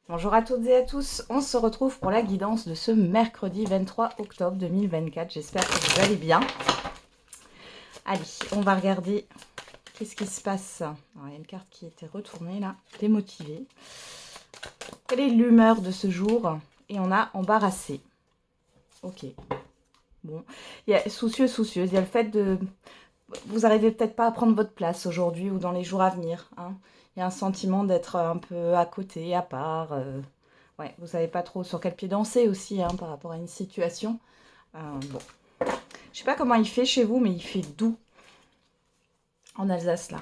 Bonjour à toutes et à tous, on se retrouve pour la guidance de ce mercredi 23 octobre 2024. J'espère que vous allez bien. Allez, on va regarder qu'est-ce qui se passe. Alors, il y a une carte qui était retournée là, démotivée. Quelle est l'humeur de ce jour? Et on a embarrassé. Ok, bon. Il y a soucieuse. Il y a le fait de... Vous n'arrivez peut-être pas à prendre votre place aujourd'hui ou dans les jours à venir. Il y a un sentiment d'être un peu à côté, à part. Ouais, vous savez pas trop sur quel pied danser aussi par rapport à une situation. Bon, je sais pas comment il fait chez vous, mais il fait doux en Alsace là.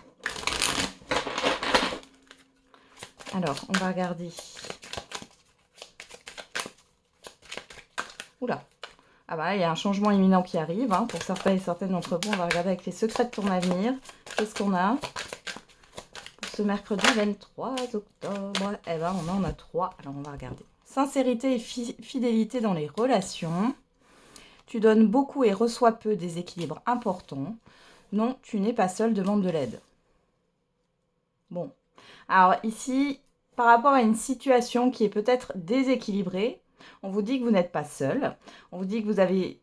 Alors, on va regarder. Oula. Ah bah, il y a un changement imminent qui arrive. Pour certains et certaines d'entre vous, on va regarder avec les secrets de ton avenir. Qu'est-ce qu'on a pour ce mercredi 23 octobre? Eh ben, on en a trois. Alors, on va regarder. Sincérité et fidélité dans les relations. Tu donnes beaucoup et reçois peu, déséquilibre important. Non, tu n'es pas seul, demande de l'aide. Bon. Alors ici, par rapport à une situation qui est peut-être déséquilibrée, on vous dit que vous n'êtes pas seul. On vous dit que vous avez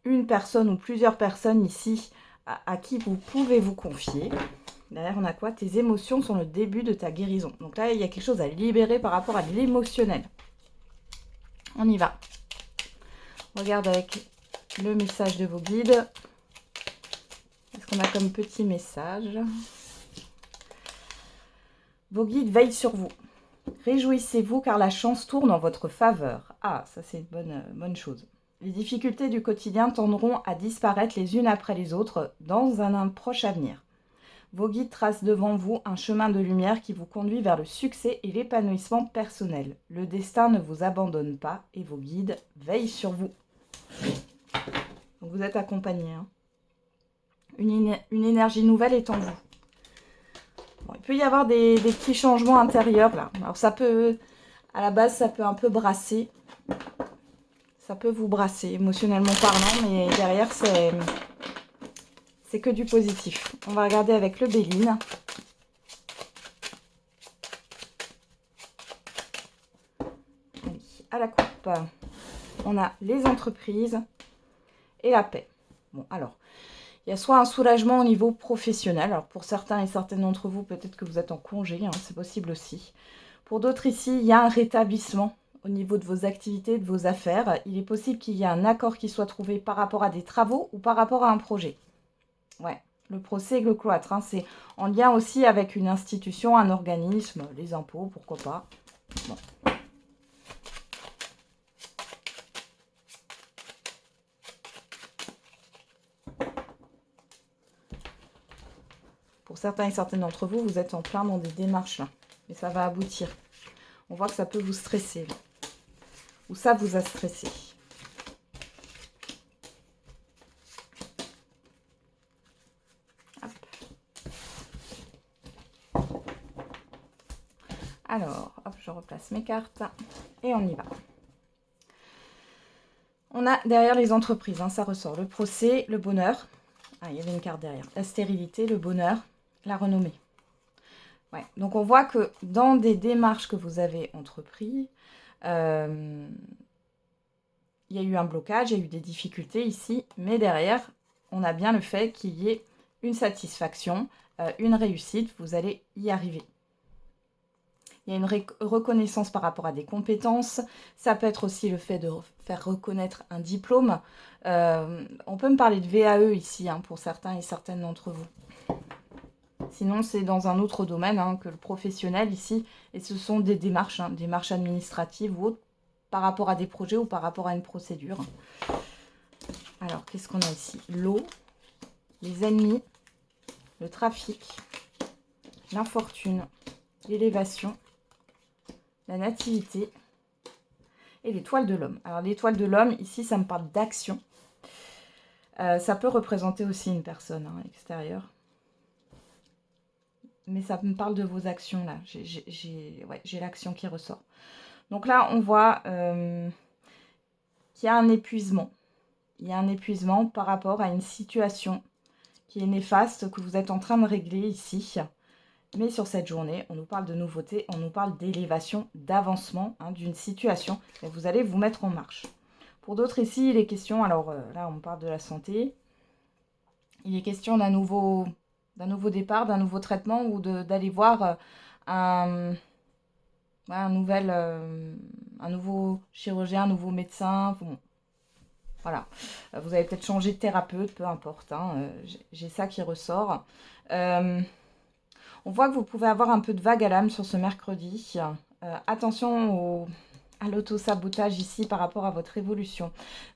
une personne ou plusieurs personnes ici à qui vous pouvez vous confier. Derrière, on a quoi? Tes émotions sont le début de ta guérison. Donc là, il y a quelque chose à libérer par rapport à l'émotionnel. On y va. On regarde avec le message de vos guides. Qu'est-ce qu'on a comme petit message? Vos guides veillent sur vous. Réjouissez-vous car la chance tourne en votre faveur. Ah, ça c'est une bonne chose. Les difficultés du quotidien tendront à disparaître les unes après les autres dans un proche avenir. Vos guides tracent devant vous un chemin de lumière qui vous conduit vers le succès et l'épanouissement personnel. Le destin ne vous abandonne pas et vos guides veillent sur vous. Donc vous êtes accompagné. Une énergie nouvelle est en vous. Bon, il peut y avoir des petits changements intérieurs là. Alors ça peut, à la base, ça peut un peu brasser. Ça peut vous brasser émotionnellement parlant, mais derrière, c'est que du positif. On va regarder avec le Béline. Allez, à la coupe, on a les entreprises et la paix. Bon, alors, il y a soit un soulagement au niveau professionnel. Alors, pour certains et certaines d'entre vous, peut-être que vous êtes en congé, c'est possible aussi. Pour d'autres ici, il y a un rétablissement au niveau de vos activités, de vos affaires. Il est possible qu'il y ait un accord qui soit trouvé par rapport à des travaux ou par rapport à un projet. Ouais, le procès et le cloître, c'est en lien aussi avec une institution, un organisme, les impôts, pourquoi pas. Bon. Pour certains et certaines d'entre vous, vous êtes en plein dans des démarches là. Mais ça va aboutir. On voit que ça peut vous stresser. Là. Ou ça vous a stressé. Hop. Alors, hop, je replace mes cartes. Et on y va. On a derrière les entreprises, ça ressort le procès, le bonheur. Ah, il y avait une carte derrière. La stérilité, le bonheur, la renommée. Ouais. Donc on voit que dans des démarches que vous avez entreprises, il y a eu un blocage, il y a eu des difficultés ici, mais derrière, on a bien le fait qu'il y ait une satisfaction, une réussite, vous allez y arriver. Il y a une reconnaissance par rapport à des compétences. Ça peut être aussi le fait de faire reconnaître un diplôme. On peut me parler de VAE ici, pour certains et certaines d'entre vous. Sinon, c'est dans un autre domaine que le professionnel ici. Et ce sont des démarches, démarches administratives ou autres, par rapport à des projets ou par rapport à une procédure. Alors, qu'est-ce qu'on a ici? L'eau, les ennemis, le trafic, l'infortune, l'élévation, la nativité et l'étoile de l'homme. Alors l'étoile de l'homme, ici, ça me parle d'action. Ça peut représenter aussi une personne extérieure. Mais ça me parle de vos actions, là. J'ai l'action qui ressort. Donc là, on voit qu'il y a un épuisement. Il y a un épuisement par rapport à une situation qui est néfaste, que vous êtes en train de régler ici. Mais sur cette journée, on nous parle de nouveauté, on nous parle d'élévation, d'avancement d'une situation. Et vous allez vous mettre en marche. Pour d'autres ici, il est question, alors là on parle de la santé, il est question d'un nouveau départ, d'un nouveau traitement ou d'aller voir un nouveau chirurgien, un nouveau médecin. Bon, voilà, vous avez peut-être changé de thérapeute, peu importe, j'ai ça qui ressort. On voit que vous pouvez avoir un peu de vague à l'âme sur ce mercredi. Attention à l'auto-sabotage ici par rapport à votre évolution.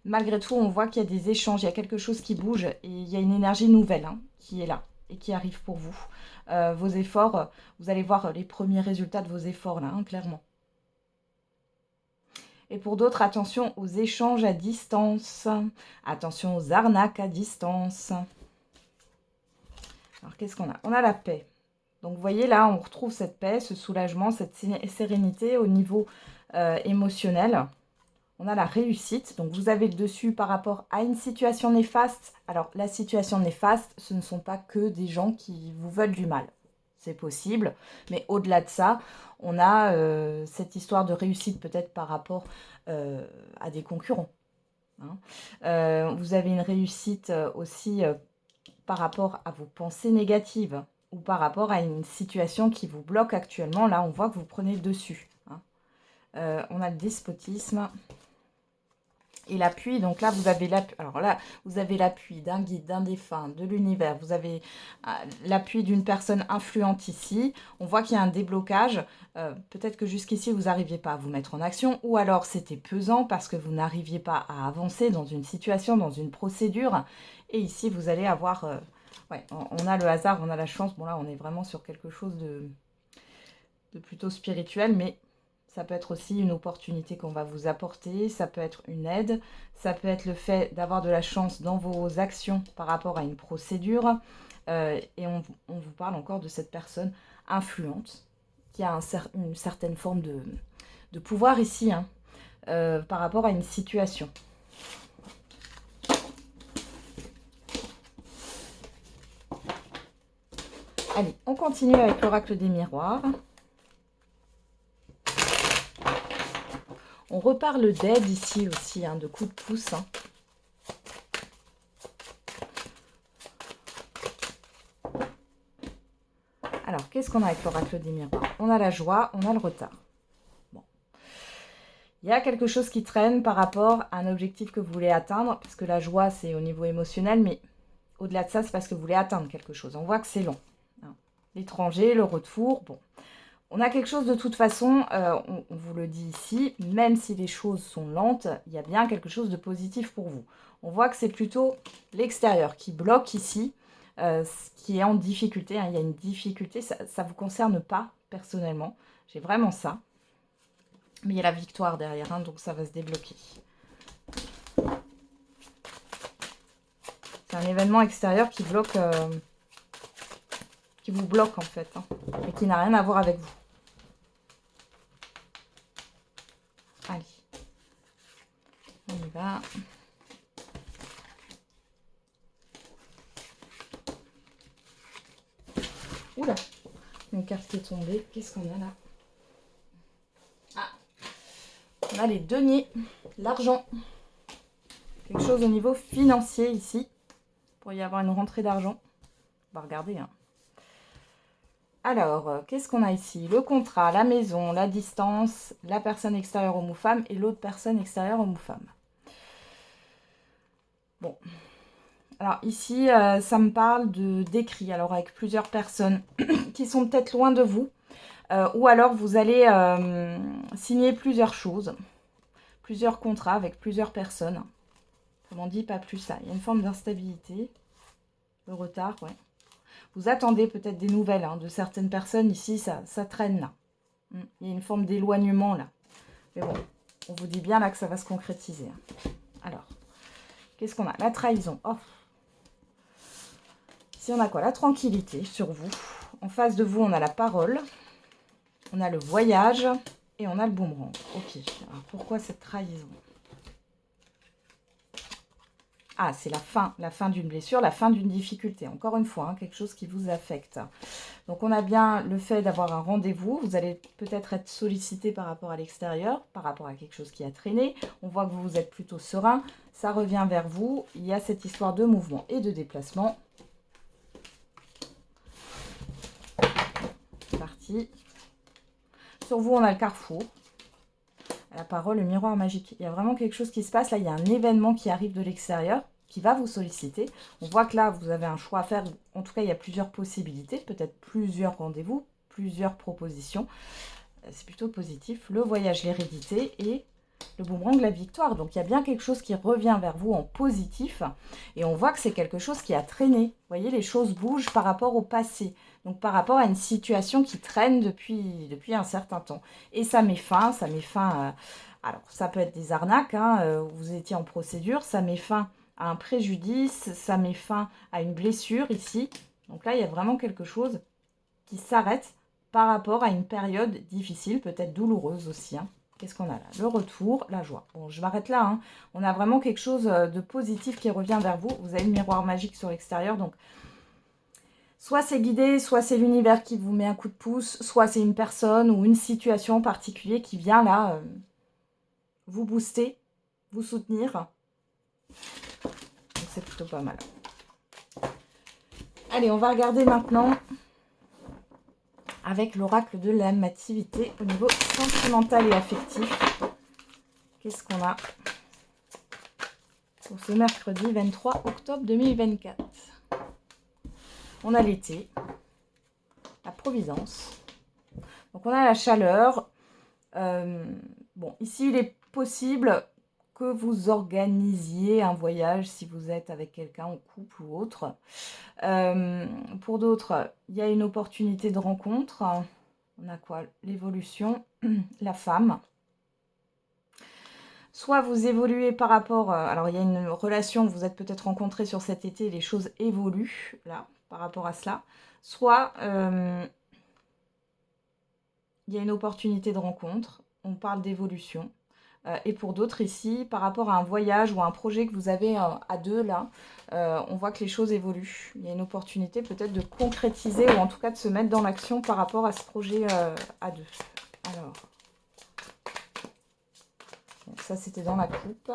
Malgré tout, on voit qu'il y a des échanges, il y a quelque chose qui bouge et il y a une énergie nouvelle qui est là et qui arrive pour vous. Vos efforts, vous allez voir les premiers résultats de vos efforts là, clairement. Et pour d'autres, attention aux échanges à distance. Attention aux arnaques à distance. Alors, qu'est-ce qu'on a? On a la paix. Donc, vous voyez, là, on retrouve cette paix, ce soulagement, cette sérénité au niveau émotionnel. On a la réussite. Donc, vous avez le dessus par rapport à une situation néfaste. Alors, la situation néfaste, ce ne sont pas que des gens qui vous veulent du mal. C'est possible. Mais au-delà de ça, on a cette histoire de réussite peut-être par rapport à des concurrents. Vous avez une réussite aussi par rapport à vos pensées négatives ou par rapport à une situation qui vous bloque actuellement. Là, on voit que vous prenez le dessus. On a le despotisme et l'appui. Donc là, vous avez l'appui. Alors là, vous avez l'appui d'un guide, d'un défunt, de l'univers. Vous avez l'appui d'une personne influente ici. On voit qu'il y a un déblocage. Peut-être que jusqu'ici, vous n'arriviez pas à vous mettre en action. Ou alors, c'était pesant parce que vous n'arriviez pas à avancer dans une situation, dans une procédure. Et ici, vous allez avoir... on a le hasard, on a la chance. Bon, là, on est vraiment sur quelque chose de plutôt spirituel, mais... ça peut être aussi une opportunité qu'on va vous apporter, ça peut être une aide, ça peut être le fait d'avoir de la chance dans vos actions par rapport à une procédure. Et on vous parle encore de cette personne influente qui a une certaine forme de pouvoir ici par rapport à une situation. Allez, on continue avec l'oracle des miroirs. On reparle d'aide ici aussi, de coups de pouce. Alors, qu'est-ce qu'on a avec l'oracle des miroirs? On a la joie, on a le retard. Bon. Il y a quelque chose qui traîne par rapport à un objectif que vous voulez atteindre, parce que la joie, c'est au niveau émotionnel, mais au-delà de ça, c'est parce que vous voulez atteindre quelque chose. On voit que c'est long. L'étranger, le retour, bon. On a quelque chose de toute façon, on vous le dit ici, même si les choses sont lentes, il y a bien quelque chose de positif pour vous. On voit que c'est plutôt l'extérieur qui bloque ici, qui est en difficulté. Il y a une difficulté, ça ne vous concerne pas personnellement. J'ai vraiment ça. Mais il y a la victoire derrière, donc ça va se débloquer. C'est un événement extérieur qui bloque... qui vous bloque en fait, et qui n'a rien à voir avec vous. Allez, on y va. Oula, une carte qui est tombée. Qu'est-ce qu'on a là? Ah, on a les deniers, l'argent. Quelque chose au niveau financier ici. Il pourrait y avoir une rentrée d'argent. On va regarder. Alors, qu'est-ce qu'on a ici? Le contrat, la maison, la distance, la personne extérieure homme ou femme et l'autre personne extérieure homme ou femme. Bon. Alors ici, ça me parle d'écrit, alors avec plusieurs personnes qui sont peut-être loin de vous. Ou alors vous allez signer plusieurs choses, plusieurs contrats avec plusieurs personnes. Comme on dit, pas plus ça. Il y a une forme d'instabilité, le retard, ouais. Vous attendez peut-être des nouvelles de certaines personnes. Ici, ça traîne là. Il y a une forme d'éloignement là. Mais bon, on vous dit bien là que ça va se concrétiser. Alors, qu'est-ce qu'on a? La trahison. Oh. Ici, on a quoi? La tranquillité sur vous. En face de vous, on a la parole. On a le voyage. Et on a le boomerang. Ok. Alors, pourquoi cette trahison? Ah, c'est la fin d'une blessure, la fin d'une difficulté. Encore une fois, quelque chose qui vous affecte. Donc on a bien le fait d'avoir un rendez-vous. Vous allez peut-être être sollicité par rapport à l'extérieur, par rapport à quelque chose qui a traîné. On voit que vous êtes plutôt serein. Ça revient vers vous. Il y a cette histoire de mouvement et de déplacement. C'est parti. Sur vous, on a le carrefour. La parole, le miroir magique. Il y a vraiment quelque chose qui se passe. Là, il y a un événement qui arrive de l'extérieur qui va vous solliciter. On voit que là, vous avez un choix à faire. En tout cas, il y a plusieurs possibilités, peut-être plusieurs rendez-vous, plusieurs propositions. C'est plutôt positif. Le voyage, l'hérédité et le boomerang, la victoire. Donc, il y a bien quelque chose qui revient vers vous en positif. Et on voit que c'est quelque chose qui a traîné. Vous voyez, les choses bougent par rapport au passé. Donc, par rapport à une situation qui traîne depuis un certain temps. Et ça met fin, alors, ça peut être des arnaques, hein, vous étiez en procédure, ça met fin à un préjudice, ça met fin à une blessure ici. Donc là, il y a vraiment quelque chose qui s'arrête par rapport à une période difficile, peut-être douloureuse aussi. Hein. Qu'est-ce qu'on a là? Le retour, la joie. Bon, je m'arrête là. Hein. On a vraiment quelque chose de positif qui revient vers vous. Vous avez le miroir magique sur l'extérieur, donc soit c'est guidé, soit c'est l'univers qui vous met un coup de pouce, soit c'est une personne ou une situation en particulier qui vient là vous booster, vous soutenir. Donc c'est plutôt pas mal. Allez, on va regarder maintenant avec l'oracle de l'amativité au niveau sentimental et affectif. Qu'est-ce qu'on a pour ce mercredi 23 octobre 2024? On a l'été, la providence. Donc on a la chaleur. Bon, ici il est possible que vous organisiez un voyage si vous êtes avec quelqu'un en couple ou autre. Pour d'autres, il y a une opportunité de rencontre. On a quoi? L'évolution, la femme. Soit vous évoluez par rapport... alors, il y a une relation, vous êtes peut-être rencontrés sur cet été, les choses évoluent, là, par rapport à cela. Soit, il y a une opportunité de rencontre, on parle d'évolution. Et pour d'autres ici, par rapport à un voyage ou à un projet que vous avez à deux, là, on voit que les choses évoluent. Il y a une opportunité peut-être de concrétiser ou en tout cas de se mettre dans l'action par rapport à ce projet à deux. Alors, donc ça c'était dans la coupe.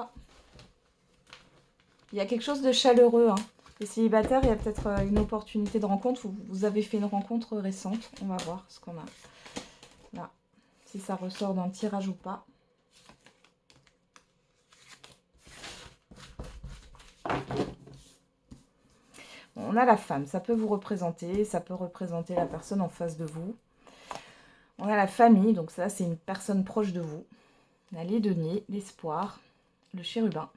Il y a quelque chose de chaleureux. Hein. Les célibataires, il y a peut-être une opportunité de rencontre. Vous avez fait une rencontre récente. On va voir ce qu'on a là. Si ça ressort dans le tirage ou pas. On a la femme, ça peut vous représenter, ça peut représenter la personne en face de vous. On a la famille, donc ça c'est une personne proche de vous. On a les deniers, l'espoir, le chérubin.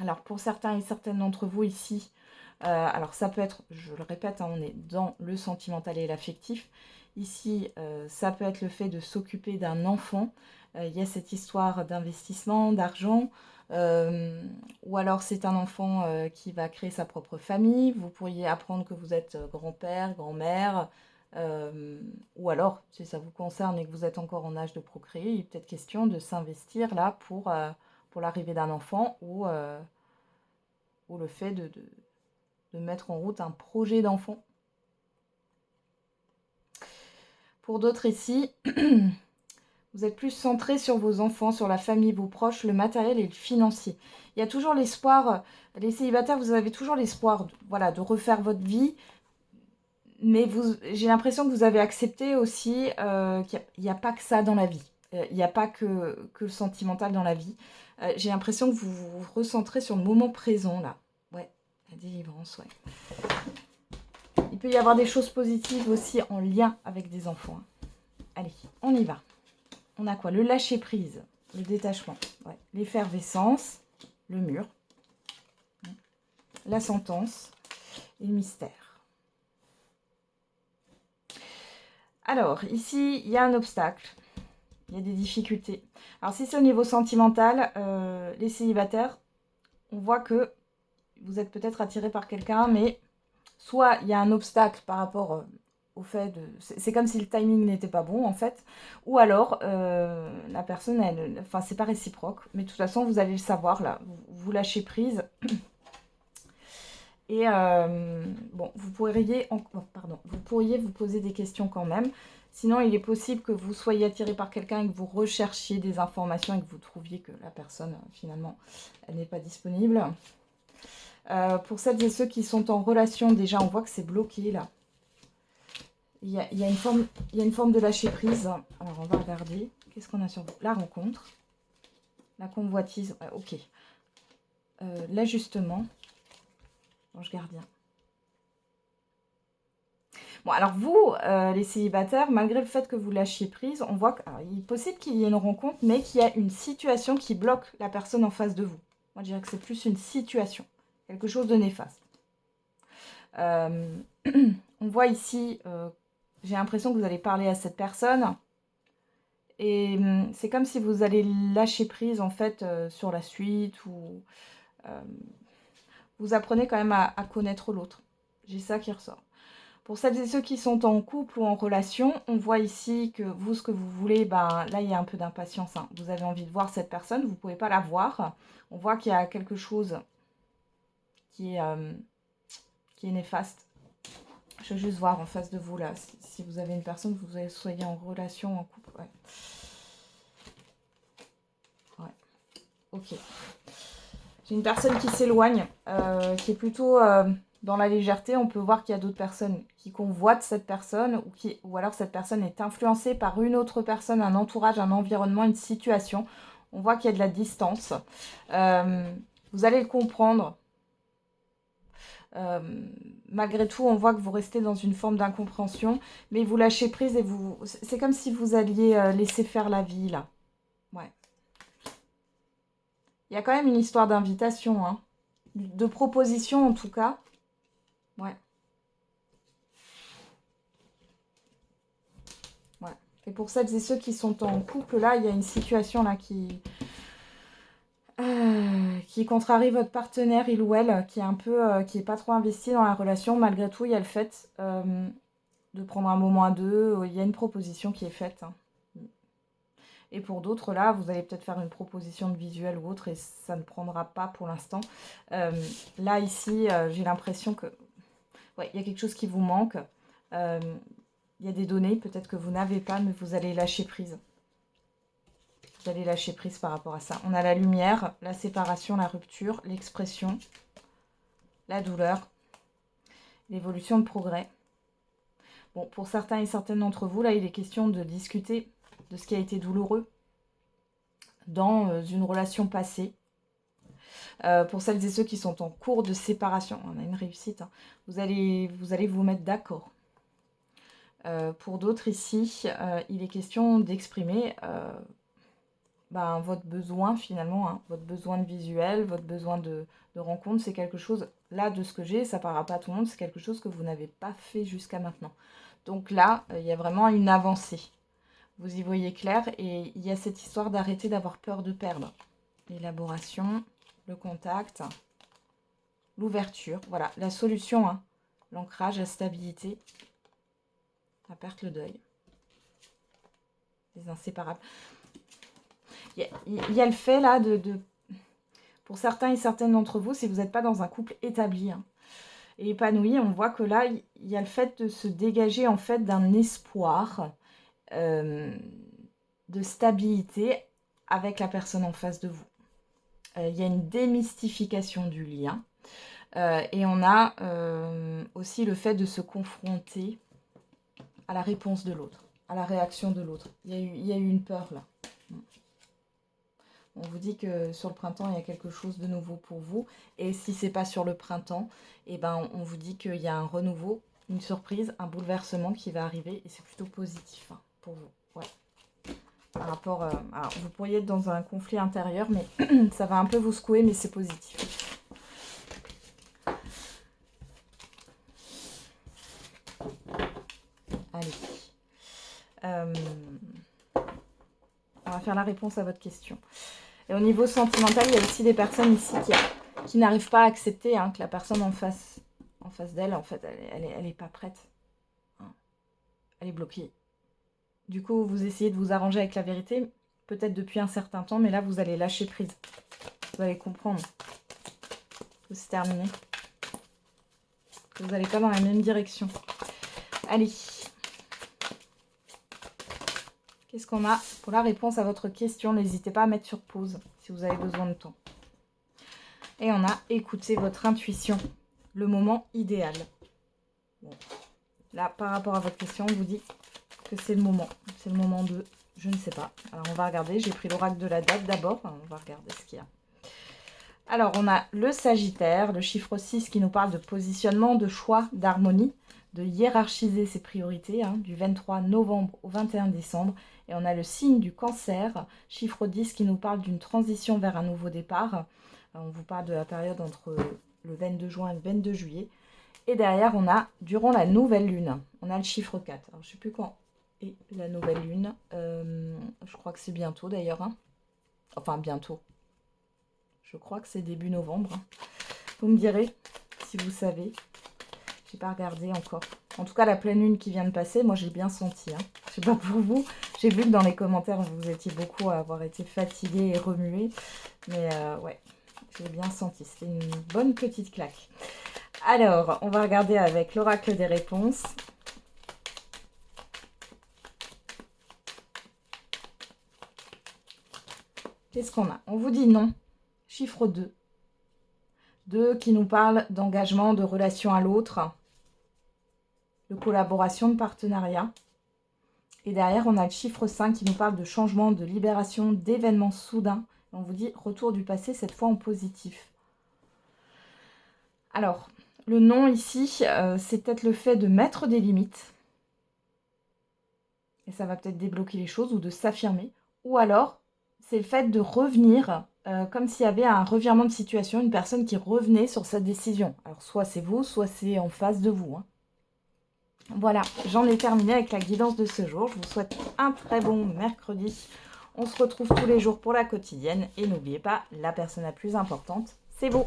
Alors pour certains et certaines d'entre vous ici, alors ça peut être, je le répète, hein, on est dans le sentimental et l'affectif. Ici, ça peut être le fait de s'occuper d'un enfant. Il y a cette histoire d'investissement, d'argent. Ou alors c'est un enfant qui va créer sa propre famille. Vous pourriez apprendre que vous êtes grand-père, grand-mère. Ou alors, si ça vous concerne et que vous êtes encore en âge de procréer, il est peut-être question de s'investir là pour l'arrivée d'un enfant ou le fait de mettre en route un projet d'enfant. Pour d'autres ici, vous êtes plus centré sur vos enfants, sur la famille, vos proches, le matériel et le financier. Il y a toujours l'espoir, les célibataires, vous avez toujours l'espoir voilà, de refaire votre vie, mais j'ai l'impression que vous avez accepté aussi qu'il n'y a pas que ça dans la vie. Il n'y a pas que le sentimental dans la vie. J'ai l'impression que vous vous recentrez sur le moment présent, là. Ouais, la délivrance, ouais. Il peut y avoir des choses positives aussi en lien avec des enfants. Allez, on y va. On a quoi? Le lâcher-prise, le détachement, ouais. L'effervescence, le mur, la sentence et le mystère. Alors, ici, il y a un obstacle. Il y a des difficultés. Alors, si c'est au niveau sentimental, les célibataires, on voit que vous êtes peut-être attiré par quelqu'un, mais soit il y a un obstacle par rapport au fait de... C'est comme si le timing n'était pas bon, en fait. Ou alors, la personne, elle... Enfin, c'est pas réciproque. Mais de toute façon, vous allez le savoir, là. Vous lâchez prise. Et bon, vous pourriez vous poser des questions quand même. Sinon, il est possible que vous soyez attiré par quelqu'un et que vous recherchiez des informations et que vous trouviez que la personne, finalement, elle n'est pas disponible. Pour celles et ceux qui sont en relation, déjà, on voit que c'est bloqué, là. Il y a une forme de lâcher prise. Alors, on va regarder. Qu'est-ce qu'on a sur vous? La rencontre. La convoitise. Ouais, ok. L'ajustement. Ange gardien. Bon, alors vous, les célibataires, malgré le fait que vous lâchiez prise, on voit qu'il est possible qu'il y ait une rencontre, mais qu'il y a une situation qui bloque la personne en face de vous. Moi, je dirais que c'est plus une situation, quelque chose de néfaste. On voit ici, j'ai l'impression que vous allez parler à cette personne, et c'est comme si vous allez lâcher prise, en fait, sur la suite, ou vous apprenez quand même à connaître l'autre. J'ai ça qui ressort. Pour celles et ceux qui sont en couple ou en relation, on voit ici que vous, ce que vous voulez, ben, là, il y a un peu d'impatience. Hein. Vous avez envie de voir cette personne, vous ne pouvez pas la voir. On voit qu'il y a quelque chose qui est néfaste. Je veux juste voir en face de vous, là, si vous avez une personne, vous soyez en relation, en couple. Ouais. Ouais. Ok. J'ai une personne qui s'éloigne, qui est plutôt... dans la légèreté, on peut voir qu'il y a d'autres personnes qui convoitent cette personne ou alors cette personne est influencée par une autre personne, un entourage, un environnement, une situation. On voit qu'il y a de la distance. Vous allez le comprendre. Malgré tout, on voit que vous restez dans une forme d'incompréhension, mais vous lâchez prise et vous... C'est comme si vous alliez laisser faire la vie, là. Ouais. Il y a quand même une histoire d'invitation, hein. De proposition, en tout cas. Ouais. Ouais. Et pour celles et ceux qui sont en couple, là, il y a une situation là qui contrarie votre partenaire, il ou elle, qui est un peu, qui est pas trop investi dans la relation. Malgré tout, il y a le fait de prendre un moment à deux. Il y a une proposition qui est faite. Hein. Et pour d'autres, là, vous allez peut-être faire une proposition de visuel ou autre et ça ne prendra pas pour l'instant. Là, ici, j'ai l'impression que... Ouais, il y a quelque chose qui vous manque. Il y a des données peut-être que vous n'avez pas, mais vous allez lâcher prise. Vous allez lâcher prise par rapport à ça. On a la lumière, la séparation, la rupture, l'expression, la douleur, l'évolution de progrès. Bon, pour certains et certaines d'entre vous, là, il est question de discuter de ce qui a été douloureux dans une relation passée. Pour celles et ceux qui sont en cours de séparation, on a une réussite, hein, vous allez vous mettre d'accord. Pour d'autres ici, il est question d'exprimer votre besoin finalement, hein, votre besoin de visuel, votre besoin de rencontre, c'est quelque chose, là de ce que j'ai, ça ne parlera pas à tout le monde, c'est quelque chose que vous n'avez pas fait jusqu'à maintenant. Donc là, il y a vraiment une avancée. Vous y voyez clair et il y a cette histoire d'arrêter d'avoir peur de perdre. L'élaboration, le contact, l'ouverture, voilà, la solution, hein, l'ancrage, la stabilité, la perte, le deuil, les inséparables. Il y a le fait là pour certains et certaines d'entre vous, si vous n'êtes pas dans un couple établi hein, et épanoui, on voit que là, il y a le fait de se dégager en fait d'un espoir de stabilité avec la personne en face de vous. Il y a une démystification du lien. Et on a aussi le fait de se confronter à la réponse de l'autre, à la réaction de l'autre. Il y a eu une peur là. On vous dit que sur le printemps, il y a quelque chose de nouveau pour vous. Et si ce n'est pas sur le printemps, eh ben, on vous dit qu'il y a un renouveau, une surprise, un bouleversement qui va arriver. Et c'est plutôt positif hein, pour vous. Ouais. Par rapport, alors, vous pourriez être dans un conflit intérieur, mais ça va un peu vous secouer, mais c'est positif. Allez. On va faire la réponse à votre question. Et au niveau sentimental, il y a aussi des personnes ici qui n'arrivent pas à accepter hein, que la personne en face d'elle, en fait, elle est pas prête. Hein. Elle est bloquée. Du coup, vous essayez de vous arranger avec la vérité, peut-être depuis un certain temps, mais là, vous allez lâcher prise. Vous allez comprendre que c'est terminé. que vous n'allez pas dans la même direction. Allez. Qu'est-ce qu'on a pour la réponse à votre question? N'hésitez pas à mettre sur pause si vous avez besoin de temps. Et on a écouté votre intuition. Le moment idéal. Bon. Là, par rapport à votre question, on vous dit que c'est le moment. C'est le moment de... Je ne sais pas. Alors, on va regarder. J'ai pris l'oracle de la date d'abord. On va regarder ce qu'il y a. Alors, on a le Sagittaire, le chiffre 6 qui nous parle de positionnement, de choix, d'harmonie, de hiérarchiser ses priorités, du 23 novembre au 21 décembre. Et on a le signe du Cancer, chiffre 10 qui nous parle d'une transition vers un nouveau départ. On vous parle de la période entre le 22 juin et le 22 juillet. Et derrière, on a durant la nouvelle lune. On a le chiffre 4. Alors, je ne sais plus quand est la nouvelle lune. Je crois que c'est bientôt d'ailleurs. Enfin, bientôt. Je crois que c'est début novembre. Vous me direz si vous savez. Je n'ai pas regardé encore. En tout cas, la pleine lune qui vient de passer, moi j'ai bien senti. Je ne sais pas pour vous. J'ai vu que dans les commentaires, vous étiez beaucoup à avoir été fatigué et remué. Mais ouais, j'ai bien senti. C'était une bonne petite claque. Alors, on va regarder avec l'oracle des réponses. Qu'est-ce qu'on a? On vous dit non. Chiffre 2. 2 qui nous parle d'engagement, de relation à l'autre, de collaboration, de partenariat. Et derrière, on a le chiffre 5 qui nous parle de changement, de libération, d'événements soudains. On vous dit retour du passé, cette fois en positif. Alors, le non ici, c'est peut-être le fait de mettre des limites. Et ça va peut-être débloquer les choses ou de s'affirmer. Ou alors, c'est le fait de revenir, comme s'il y avait un revirement de situation, une personne qui revenait sur sa décision. Alors, soit c'est vous, soit c'est en face de vous. Voilà, j'en ai terminé avec la guidance de ce jour. Je vous souhaite un très bon mercredi. On se retrouve tous les jours pour la quotidienne. Et n'oubliez pas, la personne la plus importante, c'est vous.